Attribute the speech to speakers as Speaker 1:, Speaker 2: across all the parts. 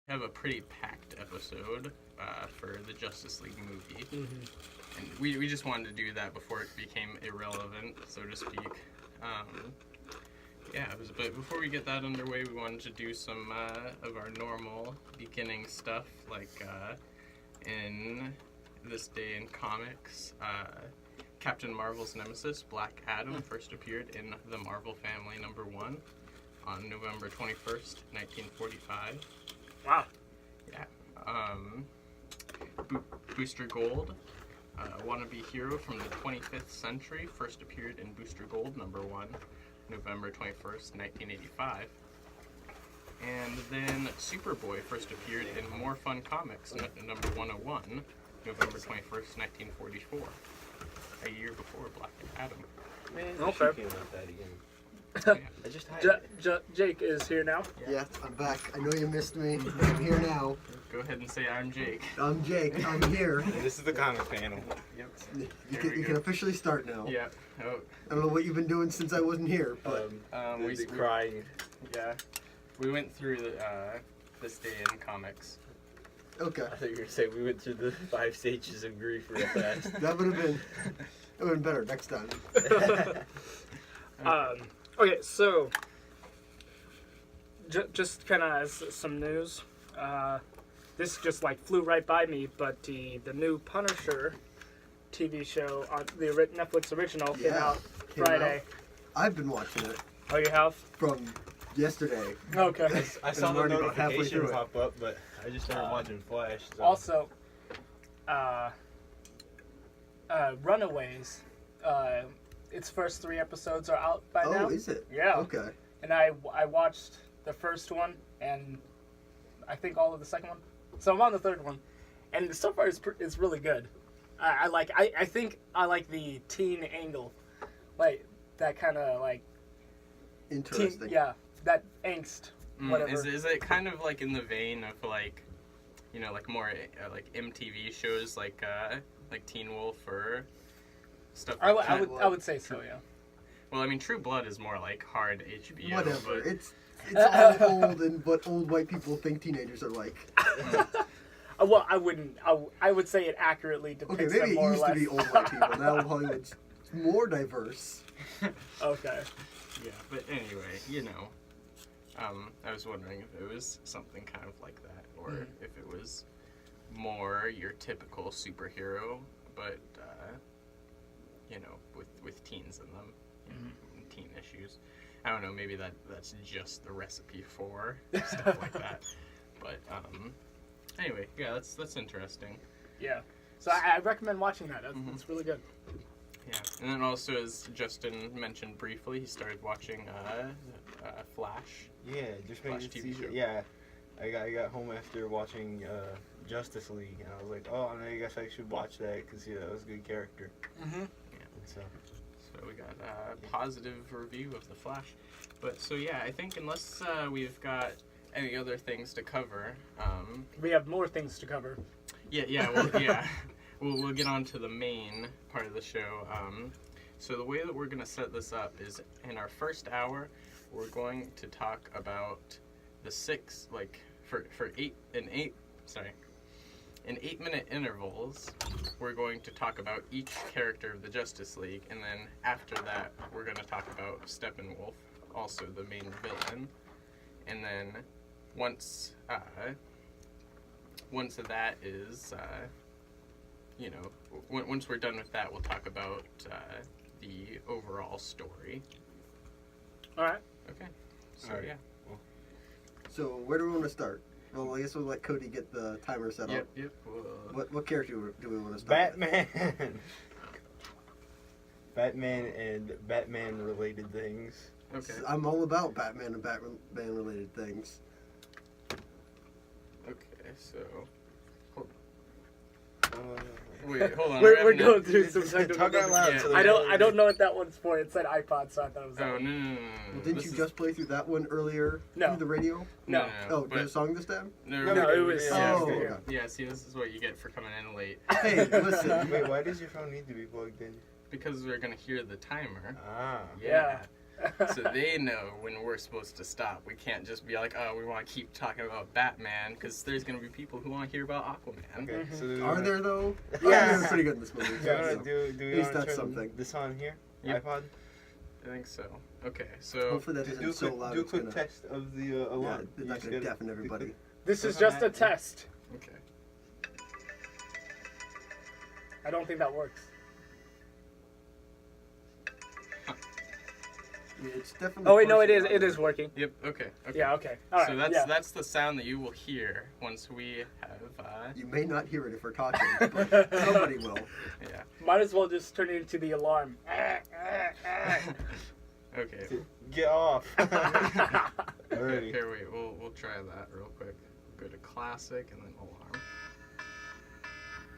Speaker 1: have a pretty packed episode for the Justice League movie. And we just wanted to do that before it became irrelevant, so to speak. But before we get that underway, we wanted to do some of our normal beginning stuff, like in this day in comics. Captain Marvel's nemesis, Black Adam, first appeared in the Marvel Family #1 on November 21st, 1945.
Speaker 2: Wow.
Speaker 1: Yeah. Booster Gold, wannabe hero from the 25th century, first appeared in Booster Gold #1, November 21st, 1985. And then Superboy first appeared in More Fun Comics number 101, November 21st, 1944, a year before Black Adam.
Speaker 3: Man,
Speaker 2: Okay.
Speaker 3: came out that again.
Speaker 1: Yeah.
Speaker 3: I just hide
Speaker 2: Jake is here now.
Speaker 4: Yeah, I'm back. I know you missed me. I'm here now.
Speaker 1: Go ahead and say I'm Jake.
Speaker 4: I'm Jake. I'm here.
Speaker 3: And this is the comic panel.
Speaker 1: Yep.
Speaker 4: You can officially start now.
Speaker 1: Yeah. Oh,
Speaker 4: I don't know what you've been doing since I wasn't here, but
Speaker 3: The crying.
Speaker 1: Yeah. We went through this day in comics.
Speaker 4: okay.
Speaker 3: I thought you were going to say we went through the 5 stages of grief real fast.
Speaker 4: That would have been better next time.
Speaker 2: Okay, so just kind of as some news. This just like flew right by me, but the new Punisher TV show on the Netflix original came
Speaker 4: Yeah,
Speaker 2: out
Speaker 4: came
Speaker 2: Friday.
Speaker 4: I've been watching it
Speaker 2: Oh, you have?
Speaker 4: from yesterday.
Speaker 2: Okay.
Speaker 3: I saw
Speaker 4: I'm
Speaker 3: the
Speaker 4: already about halfway
Speaker 3: notification
Speaker 4: through it.
Speaker 3: pop up, but I just started watching Flash. So.
Speaker 2: Also, Runaways. Its first 3 episodes are out by now.
Speaker 4: Oh, is it?
Speaker 2: Yeah.
Speaker 4: Okay.
Speaker 2: And I watched the first one and I think all of the second one. So I'm on the third one, and so far it's really good. I think I like the teen angle, like that kind of like
Speaker 4: Interesting.
Speaker 2: teen, yeah, that angst, whatever.
Speaker 1: Is it kind of like in the vein of like, like more like MTV shows like Teen Wolf or stuff like that?
Speaker 2: I would say so, yeah.
Speaker 1: Well, I mean, True Blood is more like hard HBO.
Speaker 4: Whatever.
Speaker 1: But
Speaker 4: It's all old and what old white people think teenagers are like.
Speaker 2: Well, I wouldn't. I would say it accurately depicts
Speaker 4: Okay, maybe
Speaker 2: them
Speaker 4: it
Speaker 2: more or
Speaker 4: used to
Speaker 2: less.
Speaker 4: be old white people. Now Hollywood's more diverse.
Speaker 2: Okay.
Speaker 1: yeah, but anyway, I was wondering if it was something kind of like that, or if it was more your typical superhero, but with teens in them, teen issues. I don't know. Maybe that's just the recipe for stuff like that. But anyway, yeah, that's interesting.
Speaker 2: Yeah. So I recommend watching that. It's really good.
Speaker 1: Yeah, and then also, as Justin mentioned briefly, he started watching Flash.
Speaker 3: Yeah, just made
Speaker 1: Flash
Speaker 3: it
Speaker 1: TV
Speaker 3: season.
Speaker 1: show.
Speaker 3: Yeah, I got home after watching Justice League, and I was like, oh, I guess I should watch that because that was a good character.
Speaker 2: Mm-hmm.
Speaker 3: And so
Speaker 1: We got a positive review of the Flash. But so yeah, I think unless we've got any other things to cover,
Speaker 2: We have more things to cover.
Speaker 1: we'll get on to the main part of the show. So the way that we're gonna set this up is in our first hour, we're going to talk about the 8-minute intervals, we're going to talk about each character of the Justice League, and then after that, we're going to talk about Steppenwolf, also the main villain. And then once that is, once we're done with that, we'll talk about the overall story.
Speaker 2: All right.
Speaker 1: Okay. So
Speaker 3: All right.
Speaker 1: yeah.
Speaker 4: So where do we want to start? Well, I guess we'll let Cody get the timer set up.
Speaker 1: Yep.
Speaker 4: What character do we want to start with?
Speaker 3: Batman. Batman and Batman-related things.
Speaker 1: Okay.
Speaker 4: I'm all about Batman and Batman-related things.
Speaker 1: Okay. So.
Speaker 3: Uh,
Speaker 1: Wait, hold on.
Speaker 2: We're
Speaker 1: having a-
Speaker 2: going through some technical
Speaker 3: Talk out loud.
Speaker 1: Yeah.
Speaker 3: so
Speaker 2: I
Speaker 3: they
Speaker 2: don't know what that one's for. It said iPod, so I thought it was.
Speaker 1: Oh, no.
Speaker 4: Well, didn't you just play through that one earlier
Speaker 2: No.
Speaker 4: through the radio?
Speaker 2: No.
Speaker 4: Oh,
Speaker 1: but
Speaker 4: the song this time?
Speaker 1: no,
Speaker 2: No, it was.
Speaker 1: Yeah,
Speaker 4: Oh,
Speaker 1: okay.
Speaker 4: okay.
Speaker 1: Yeah, see, this is what you get for coming in late.
Speaker 4: Hey, listen.
Speaker 3: Wait, why does your phone need to be plugged in?
Speaker 1: Because we're gonna hear the timer.
Speaker 3: Ah.
Speaker 2: Yeah.
Speaker 1: so they know when we're supposed to stop. We can't just be like, oh, we want to keep talking about Batman, because there's going to be people who want to hear about Aquaman.
Speaker 3: Okay, so do we
Speaker 4: Are
Speaker 3: wanna-
Speaker 4: there though?
Speaker 2: Yes.
Speaker 4: They're pretty good in this movie.
Speaker 3: Do we
Speaker 2: Yes.
Speaker 3: wanna-
Speaker 4: so.
Speaker 3: do we
Speaker 4: At least
Speaker 3: wanna
Speaker 4: that's
Speaker 3: turn
Speaker 4: something.
Speaker 3: this on here?
Speaker 1: Yep.
Speaker 3: iPod?
Speaker 1: I think so. Okay, so
Speaker 4: Hopefully that
Speaker 3: Do
Speaker 4: isn't
Speaker 3: a
Speaker 4: so
Speaker 3: quick,
Speaker 4: loud.
Speaker 3: do a
Speaker 4: it's
Speaker 3: quick
Speaker 4: gonna-
Speaker 3: test of the
Speaker 4: Yeah,
Speaker 3: alarm.
Speaker 4: they're
Speaker 3: You
Speaker 4: not
Speaker 3: just
Speaker 4: gonna
Speaker 3: gotta
Speaker 4: deafen
Speaker 3: do
Speaker 4: everybody.
Speaker 3: quick-
Speaker 2: This is
Speaker 3: Doesn't
Speaker 2: just a
Speaker 3: matter.
Speaker 2: test.
Speaker 1: okay.
Speaker 2: I don't think that works.
Speaker 4: Yeah, it's definitely.
Speaker 2: Oh wait, no, it is.
Speaker 4: partially
Speaker 2: It is
Speaker 4: loud.
Speaker 2: working.
Speaker 1: Yep. Okay. Okay.
Speaker 2: Yeah. Okay. All right.
Speaker 1: So that's
Speaker 2: yeah.
Speaker 1: that's the sound that you will hear once we have.
Speaker 4: You may not hear it if we're talking, but somebody will.
Speaker 1: Yeah.
Speaker 2: Might as well just turn it into the alarm.
Speaker 1: Okay.
Speaker 3: Get off.
Speaker 1: Okay,
Speaker 3: Alrighty.
Speaker 1: here, wait. We'll try that real quick. Go to classic and then alarm.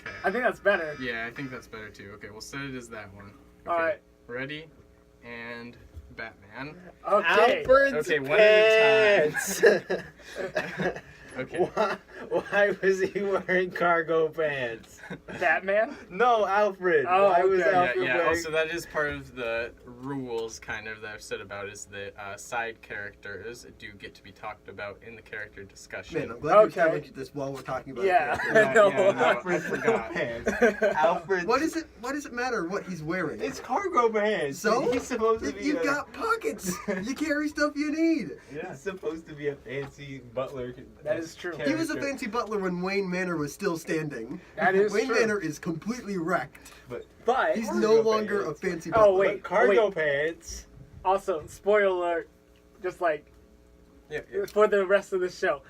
Speaker 1: Okay.
Speaker 2: I think that's better.
Speaker 1: Yeah, I think that's better too. Okay, we'll set it as that one. Okay.
Speaker 2: All right.
Speaker 1: Ready? And Batman.
Speaker 2: Okay.
Speaker 5: Alfred's
Speaker 1: Okay, one at a
Speaker 5: pants.
Speaker 1: Okay.
Speaker 5: Why was he wearing cargo pants?
Speaker 2: Batman.
Speaker 5: No, Alfred.
Speaker 2: Oh,
Speaker 5: Why was
Speaker 2: okay.
Speaker 1: Yeah,
Speaker 5: Alfred
Speaker 1: yeah.
Speaker 5: wearing?
Speaker 1: Also, that is part of the rules, kind of, that I've said about is that side characters do get to be talked about in the character discussion.
Speaker 4: Man, I'm glad we
Speaker 2: Okay.
Speaker 4: established this while we're talking about
Speaker 2: Yeah.
Speaker 4: characters.
Speaker 2: No.
Speaker 1: I
Speaker 3: Alfred's
Speaker 1: forgot.
Speaker 3: pants. Alfred.
Speaker 4: Why does it matter what he's wearing?
Speaker 3: It's cargo pants.
Speaker 4: So?
Speaker 3: He's supposed to be.
Speaker 4: You've
Speaker 3: a,
Speaker 4: got pockets. You carry stuff you need.
Speaker 3: He's supposed to be a fancy butler.
Speaker 2: That is true.
Speaker 4: He was a
Speaker 3: character.
Speaker 4: fancy butler when Wayne Manor was still standing.
Speaker 2: That is
Speaker 4: Wayne
Speaker 2: true.
Speaker 4: Manor is completely wrecked.
Speaker 2: But
Speaker 4: He's
Speaker 3: Cargo
Speaker 4: no longer
Speaker 3: pants.
Speaker 4: a fancy
Speaker 2: Oh,
Speaker 4: butler.
Speaker 2: wait.
Speaker 5: Cargo pants.
Speaker 2: also, spoiler alert. Just like
Speaker 1: Yeah, yeah.
Speaker 2: for the rest of the show,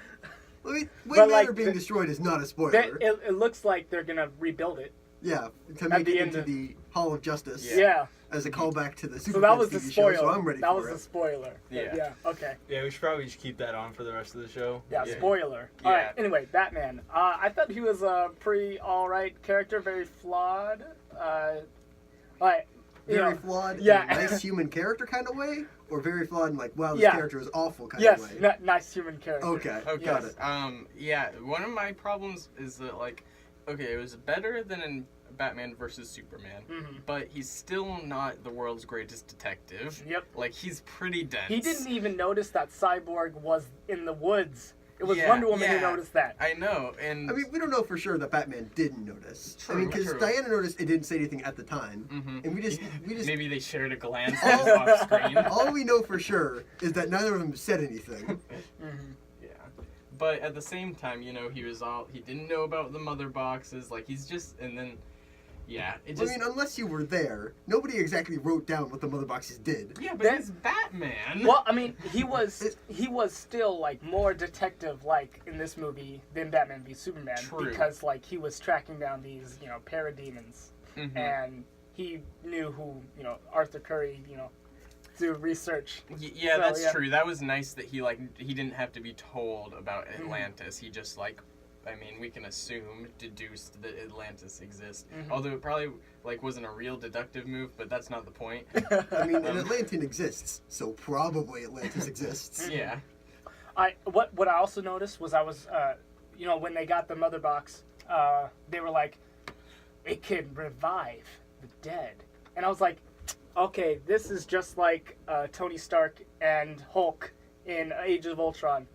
Speaker 4: Wayne
Speaker 2: But,
Speaker 4: Manor
Speaker 2: like,
Speaker 4: being destroyed is not a
Speaker 2: They-
Speaker 4: spoiler.
Speaker 2: it looks like they're gonna rebuild it.
Speaker 4: Yeah, to
Speaker 2: At
Speaker 4: make
Speaker 2: the
Speaker 4: it
Speaker 2: end
Speaker 4: into
Speaker 2: of-
Speaker 4: the Hall of Justice
Speaker 2: Yeah.
Speaker 4: as a callback to the Super
Speaker 2: So that was
Speaker 4: Friends
Speaker 2: the
Speaker 4: TV show,
Speaker 2: spoiler.
Speaker 4: so I'm ready
Speaker 2: that
Speaker 4: for
Speaker 2: was
Speaker 4: it.
Speaker 2: the spoiler.
Speaker 1: Yeah.
Speaker 2: Yeah. Okay.
Speaker 5: Yeah, we should probably just keep that on for the rest of the show.
Speaker 2: Yeah.
Speaker 1: Yeah.
Speaker 2: Spoiler. All right.
Speaker 1: Yeah.
Speaker 2: Anyway, Batman. I thought he was a pretty all right character. Very flawed. Like, you
Speaker 4: Very
Speaker 2: know,
Speaker 4: flawed
Speaker 2: yeah.
Speaker 4: in a nice human character kind of way, or very flawed in like, wow, this
Speaker 2: Yeah.
Speaker 4: character is awful kind
Speaker 2: yes,
Speaker 4: of way.
Speaker 2: nice human character.
Speaker 4: Okay,
Speaker 1: Okay.
Speaker 4: got it.
Speaker 1: Yeah, one of my problems is that, like, okay, it was better than in Batman versus Superman,
Speaker 2: Mhm.
Speaker 1: but he's still not the world's greatest detective.
Speaker 2: Yep.
Speaker 1: Like, he's pretty dense.
Speaker 2: He didn't even notice that Cyborg was in the woods. It was
Speaker 1: Yeah,
Speaker 2: Wonder Woman who
Speaker 1: yeah.
Speaker 2: noticed that.
Speaker 1: I know, and
Speaker 4: I mean, we don't know for sure that Batman didn't notice. I mean,
Speaker 1: True,
Speaker 4: because
Speaker 1: true.
Speaker 4: Diana noticed it didn't say anything at the time,
Speaker 1: Mhm.
Speaker 4: and we just
Speaker 1: maybe they shared a glance
Speaker 4: All-
Speaker 1: off screen.
Speaker 4: all we know for sure is that neither of them said anything.
Speaker 2: Mhm.
Speaker 1: Yeah, but at the same time, you know, he didn't know about the mother boxes. Like, he's just, and then, yeah, it
Speaker 4: I
Speaker 1: just.
Speaker 4: mean, unless you were there, nobody exactly wrote down what the mother boxes did.
Speaker 1: Yeah, but
Speaker 2: That-
Speaker 1: he's Batman.
Speaker 2: Well, I mean, he was still like more detective like in this movie than Batman v Superman
Speaker 1: True.
Speaker 2: because like he was tracking down these parademons
Speaker 1: Mhm.
Speaker 2: and he knew who Arthur Curry do research.
Speaker 1: Yeah,
Speaker 2: So,
Speaker 1: that's
Speaker 2: yeah.
Speaker 1: true. That was nice that he didn't have to be told about
Speaker 2: Mm-hmm.
Speaker 1: Atlantis. He just I mean, we can deduce that Atlantis exists.
Speaker 2: Mhm.
Speaker 1: Although it probably wasn't a real deductive move, but that's not the point.
Speaker 4: I mean, an Atlantean exists, so probably Atlantis exists.
Speaker 1: Yeah.
Speaker 2: What I also noticed was when they got the mother box, they were like, it can revive the dead, and I was like, okay, this is just like Tony Stark and Hulk in Age of Ultron,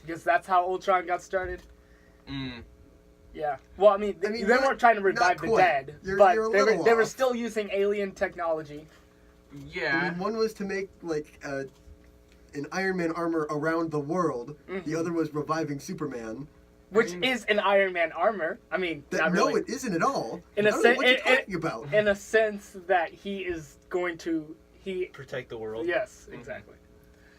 Speaker 2: because that's how Ultron got started.
Speaker 1: Mm.
Speaker 2: Yeah. Well, I mean,
Speaker 4: I mean,
Speaker 2: they
Speaker 4: not-
Speaker 2: weren't trying to revive
Speaker 4: not
Speaker 2: the
Speaker 4: quite.
Speaker 2: dead,
Speaker 4: You're
Speaker 2: but
Speaker 4: a
Speaker 2: they
Speaker 4: little
Speaker 2: were
Speaker 4: off.
Speaker 2: still using alien technology.
Speaker 4: I
Speaker 1: Yeah.
Speaker 4: mean, one was to make an Iron Man armor around the world. The other was reviving Superman.
Speaker 2: Which
Speaker 1: mean-
Speaker 2: is an Iron Man armor. I mean, not
Speaker 4: No,
Speaker 2: really.
Speaker 4: it isn't at all.
Speaker 2: In a
Speaker 4: I don't know
Speaker 2: sen-
Speaker 4: what you're
Speaker 2: it-
Speaker 4: talking about.
Speaker 2: In a sense that he is going to
Speaker 5: Protect the world.
Speaker 2: Yes, exactly.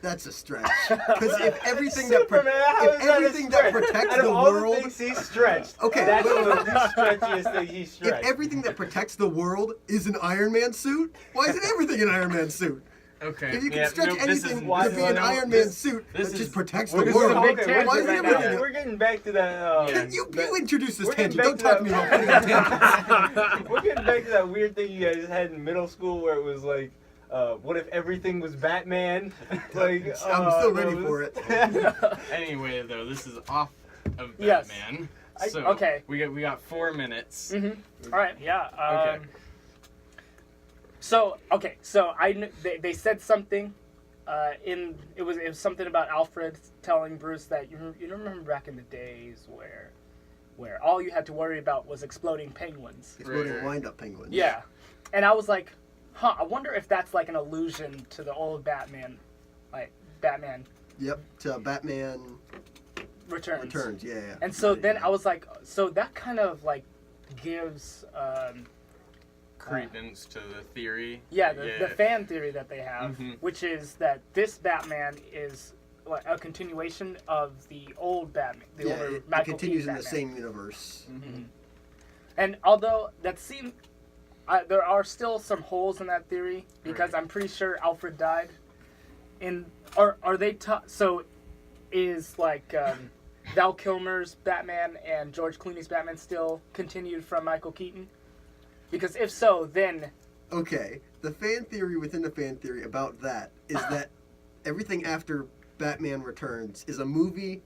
Speaker 4: That's a stretch. Because if everything that
Speaker 5: Superman, how
Speaker 4: if
Speaker 5: is that a
Speaker 4: everything that
Speaker 5: stretch?
Speaker 4: protects
Speaker 5: Out of
Speaker 4: the
Speaker 5: all
Speaker 4: world,
Speaker 5: the things he stretched,
Speaker 4: Okay,
Speaker 5: that's
Speaker 4: wait,
Speaker 5: one of the stretchiest thing he
Speaker 4: if
Speaker 5: stretched.
Speaker 4: everything that protects the world is an Iron Man suit, why isn't everything an Iron Man suit?
Speaker 1: Okay.
Speaker 4: If you can
Speaker 1: yeah,
Speaker 4: stretch
Speaker 1: nope, this
Speaker 4: anything
Speaker 1: is-
Speaker 5: why
Speaker 4: to
Speaker 5: do
Speaker 4: be
Speaker 5: I
Speaker 4: an
Speaker 5: know
Speaker 4: Iron Man
Speaker 1: this-
Speaker 4: suit
Speaker 1: this
Speaker 4: that
Speaker 1: is-
Speaker 4: just protects
Speaker 5: We're
Speaker 4: the
Speaker 5: just
Speaker 4: world,
Speaker 2: a big
Speaker 5: okay,
Speaker 2: tangent
Speaker 4: why isn't
Speaker 2: right
Speaker 4: it
Speaker 2: now.
Speaker 4: everything?
Speaker 5: we're getting back to that.
Speaker 1: Yeah.
Speaker 4: You introduced this
Speaker 5: We're getting
Speaker 4: tangent.
Speaker 5: back
Speaker 4: Don't
Speaker 5: to
Speaker 4: talk to me
Speaker 5: that-
Speaker 4: about putting on tangents.
Speaker 5: We're getting back to that weird thing you guys had in middle school where it was like, what if everything was Batman? Like,
Speaker 4: I'm still ready for it.
Speaker 1: Anyway, though, this is off of
Speaker 2: Yes.
Speaker 1: Batman.
Speaker 2: I-
Speaker 1: So
Speaker 2: okay.
Speaker 1: we got 4 minutes.
Speaker 2: All right. Yeah.
Speaker 1: Okay.
Speaker 2: So okay, so they said something. It was something about Alfred telling Bruce that you remember back in the days where all you had to worry about was exploding penguins.
Speaker 4: Exploding
Speaker 1: Right.
Speaker 4: wind-up penguins.
Speaker 2: Yeah, and I was like, huh. I wonder if that's like an allusion to the old Batman, like Batman
Speaker 4: Yep. To Batman
Speaker 2: Returns.
Speaker 4: Returns. Yeah. Yeah.
Speaker 2: And so then
Speaker 4: Yeah.
Speaker 2: I was like, so that kind of like gives
Speaker 1: Credence to the theory.
Speaker 2: the fan theory that they have,
Speaker 1: Mhm.
Speaker 2: which is that this Batman is like a continuation of the old Batman, the
Speaker 4: Yeah,
Speaker 2: older
Speaker 4: it
Speaker 2: Michael
Speaker 4: continues
Speaker 2: Keaton
Speaker 4: in the
Speaker 2: Batman.
Speaker 4: same universe.
Speaker 1: Mhm.
Speaker 2: And although that seemed, there are still some holes in that theory because
Speaker 1: Right.
Speaker 2: I'm pretty sure Alfred died. Are they so? Is like Val Kilmer's Batman and George Clooney's Batman still continued from Michael Keaton? Because if so, then
Speaker 4: Okay, the fan theory within the fan theory about that is that everything after Batman Returns is a movie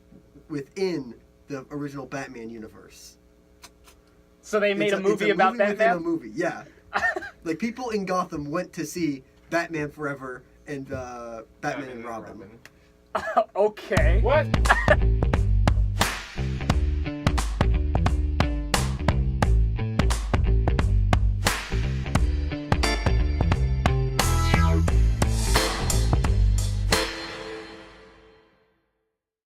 Speaker 4: within the original Batman universe.
Speaker 2: so they made
Speaker 4: It's
Speaker 2: a movie
Speaker 4: it's
Speaker 2: about
Speaker 4: within a
Speaker 2: Batman.
Speaker 4: movie, yeah. Like people in Gotham went to see Batman Forever and Batman and Robin.
Speaker 2: Okay.
Speaker 5: What?